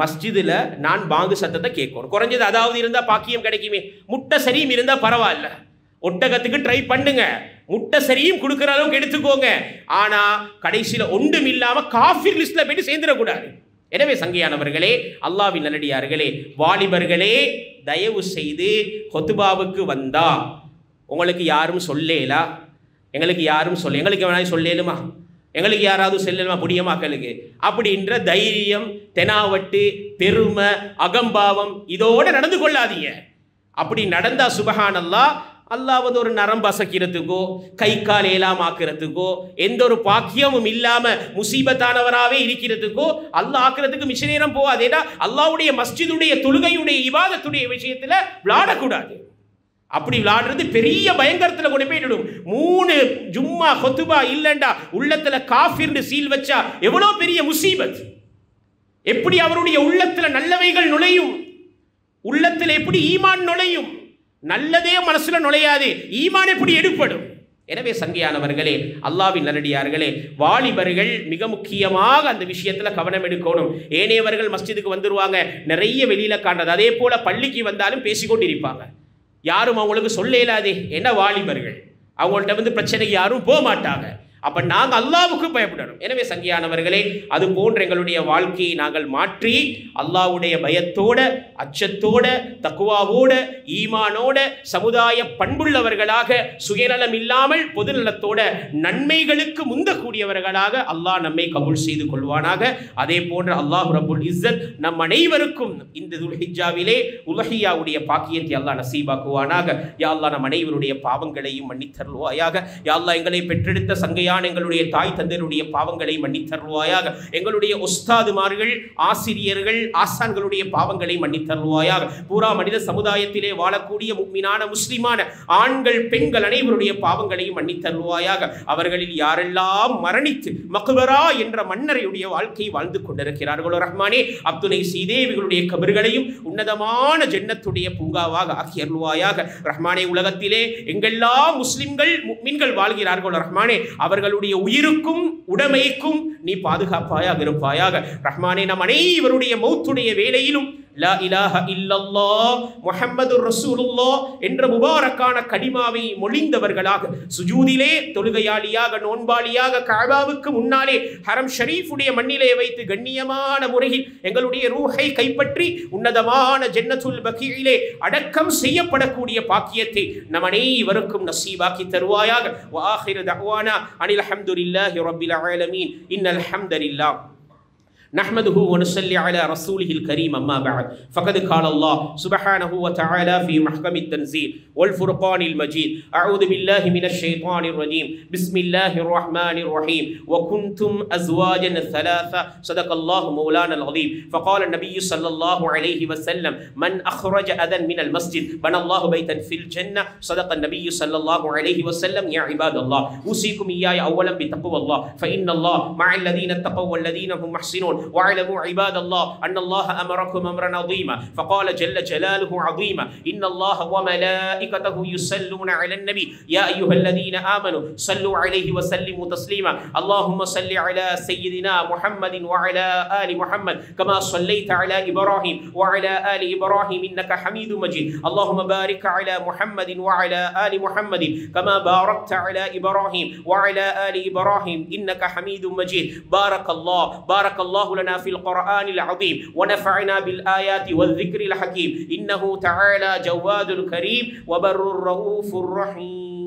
மஸ்ஜிதில் நான் பாங்கு சத்தத்தை கேட்கணும். குறைஞ்சது அதாவது இருந்தால் பாக்கியம் கிடைக்குமே. முட்டை சரியும் இருந்தால் பரவாயில்ல, ஒட்டகத்துக்கு ட்ரை பண்ணுங்க. முட்டை சரியும் கொடுக்குற அளவுக்கு எடுத்துக்கோங்க. ஆனால் கடைசியில் ஒன்றும் இல்லாமல் காஃபிர் லிஸ்ட்டில் போயிட்டு சேர்ந்துடக்கூடாது. எனவே சங்கியானவர்களே, அல்லாஹ்வின் நல்லடியார்களே, வாலிபர்களே, தயவு செய்து கொத்துபாவுக்கு வந்தா உங்களுக்கு யாரும் சொல்லேலா, எங்களுக்கு யாரும் எங்களுக்கு வேணாலும் சொல்லேலுமா, எங்களுக்கு யாராவது சொல்லலுமா புடியமாக்களுக்கு அப்படின்ற தைரியம், தெனாவட்டு, பெருமை, அகம்பாவம் இதோடு நடந்து கொள்ளாதீங்க. அப்படி நடந்தா சுபஹானல்லாஹ், அல்லாவது ஒரு நரம்பு அசைக்கிறதுக்கோ கை கால் ஏலாமாக்குறதுக்கோ எந்த ஒரு பாக்கியமும் இல்லாம முசீபத்தானவராகவே இருக்கிறதுக்கோ அல்லாஹ் ஆக்குறதுக்கு மிச்ச நேரம் போகாது. ஏன்னா அல்லாஹ்வுடைய மஸ்ஜிதுடைய தொழுகையுடைய இபாதத்துடைய விஷயத்துல விளையாடக்கூடாது. அப்படி விளையாடுறது பெரிய பயங்கரத்தில் கொண்டு போயிடும். 3 ஜும்மா கொத்துபா இல்லைண்டா உள்ளத்துல காஃபிர்னு சீல் வச்சா எவ்வளோ பெரிய முசீபத். எப்படி அவருடைய உள்ளத்துல நல்லவைகள் நுழையும், உள்ளத்துல எப்படி ஈமான் நுழையும், நல்லதே மனசுல நுழையாது, ஈமான் எப்படி எடுப்படும். எனவே சங்கியானவர்களே, அல்லாஹ்வின் நல்லடியார்களே, வாலிபர்கள் மிக முக்கியமாக அந்த விஷயத்துல கவனம் எடுக்கணும். ஏனையவர்கள் மஸ்ஜிதுக்கு வந்துருவாங்க, நிறைய வெளியில காண்றது. அதே போல பள்ளிக்கு வந்தாலும் பேசிக்கொண்டிருப்பாங்க, யாரும் அவங்களுக்கு சொல்ல இயலாதே. என்ன வாலிபர்கள், அவங்கள்ட்ட வந்து பிரச்சனைக்கு யாரும் போக மாட்டாங்க. அப்ப நாங்கள் அல்லாஹ்வுக்கு பயப்படணும். எனவே சங்கியானவர்களே, அது போன்ற எங்களுடைய வாழ்க்கையை நாங்கள் மாற்றி அல்லாஹ்வுடைய பயத்தோட, அச்சத்தோட, தக்குவாவோட, ஈமானோட, சமுதாய பண்புள்ளவர்களாக, சுயநலம் இல்லாமல் பொதுநலத்தோட நன்மைகளுக்கு முந்தக்கூடியவர்களாக அல்லாஹ் நம்மை கபூல் செய்து கொள்வானாக. அதே போன்ற அல்லாஹ் ரப்புல் இஸ்ஸத் நம் அனைவருக்கும் இந்த துல்ஹிஜ்ஜாவிலே உலஹியாவுடைய பாக்கியத்தை அல்லாஹ் நசீபாக்குவானாக. யா அல்லாஹ் நம் அனைவருடைய பாவங்களையும் மன்னித்தருள்வாயாக. யா அல்லாஹ் எங்களை பெற்றெடுத்த சங்கையான எங்களுடைய தாய் தந்தையருடைய பாவங்களை மன்னித்தருள்வாயாக. எங்களுடைய உஸ்தாதுமார்கள், ஆசிரியர்கள், ஆசான்களுடைய பாவங்களை மன்னித்தருள்வாயாக. பூரா மனித சமுதாயத்திலே வாழக்கூடிய முஃமினான முஸ்லிமான ஆண்கள், பெண்கள் அனைவருடைய பாவங்களையும் மன்னித்தருள்வாயாக. அவர்களில் யாரெல்லாம் மரணித்து மக்பரா என்ற மன்னரையுடைய வாழ்க்கை வாழ்ந்து கொண்டிருக்கிறார்களோ ரஹ்மானே, அப்துனை சீதேவிகளுடைய கபர்களையும் உன்னதமான ஜன்னத்துடைய பூங்காவாக ஆக்கி அருள்வாயாக. ரஹ்மானே, உலகத்திலே எங்கெல்லாம் முஸ்லிம்கள் முஃமின்கள் வாழ்கிறார்களோ ரஹ்மானே, அவர்களுடைய உயிருக்கும் உடைமைக்கும் நீ பாதுகாப்பாயாக இருப்பாயாக. ரஹ்மானே, நம் அனைவருடைய மௌத்துடைய வேளையிலும் லா இலாஹ இல்லல்லாஹ் முஹம்மதுர் ரசூலுல்லாஹ் என்ற முபாரக்கான கலிமாவை மொழிந்தவர்களாக சுஜூதிலே தொழுகையாளியாக நோன்பாளியாக கஅபாவுக்கு முன்னாலே ஹரம் ஷரீஃபுடைய மண்ணிலே வைத்து கண்ணியமான முறையில் எங்களுடைய ரூஹை கைப்பற்றி உன்னதமான ஜன்னத்துல் பகீயிலே அடக்கம் செய்யப்படக்கூடிய பாக்கியத்தை நம் அனைவருக்கும் நசீபாக்கி தருவாயாக. வ ஆகிரு தஅவானா அனில் ஹம்துலில்லாஹி ரப்பில் ஆலமீன். இன்னல் ஹம்தலில்லாஹ் نحمده ونصلي على رسوله الكريم. أما بعد فقد قال الله سبحانه وتعالى في محكم التنزيل والفرقان المجيد أعوذ بالله من الشيطان الرجيم بسم الله الرحمن الرحيم وكنتم أزواجا ثلاثة صدق الله مولانا العظيم. فقال النبي صلى الله عليه وسلم من أخرج أذى من المسجد بنى الله بيتا في الجنة. صدق النبي صلى الله عليه وسلم. يا عباد الله أوصيكم إياي أولا بتقوى الله فإن الله مع الذين اتقوا والذين هم محسنون. واعلموا عباد الله أن الله أمركم أمرا عظيما فقال جل جلاله عظيما إن الله وملائكته يصلون على النبي يا أيها الذين آمنوا صلوا عليه وسلموا تسليما. اللهم صل على سيدنا محمد وعلى آل محمد كما صليت على إبراهيم وعلى آل إبراهيم إنك حميد مجيد. اللهم بارك على محمد وعلى آل محمد كما باركت على إبراهيم وعلى آل إبراهيم إنك حميد مجيد. بارك الله لنا في القرآن العظيم ونفعنا بالآيات والذكر الحكيم إنه تعالى جواد الكريم وبر الرؤوف الرحيم.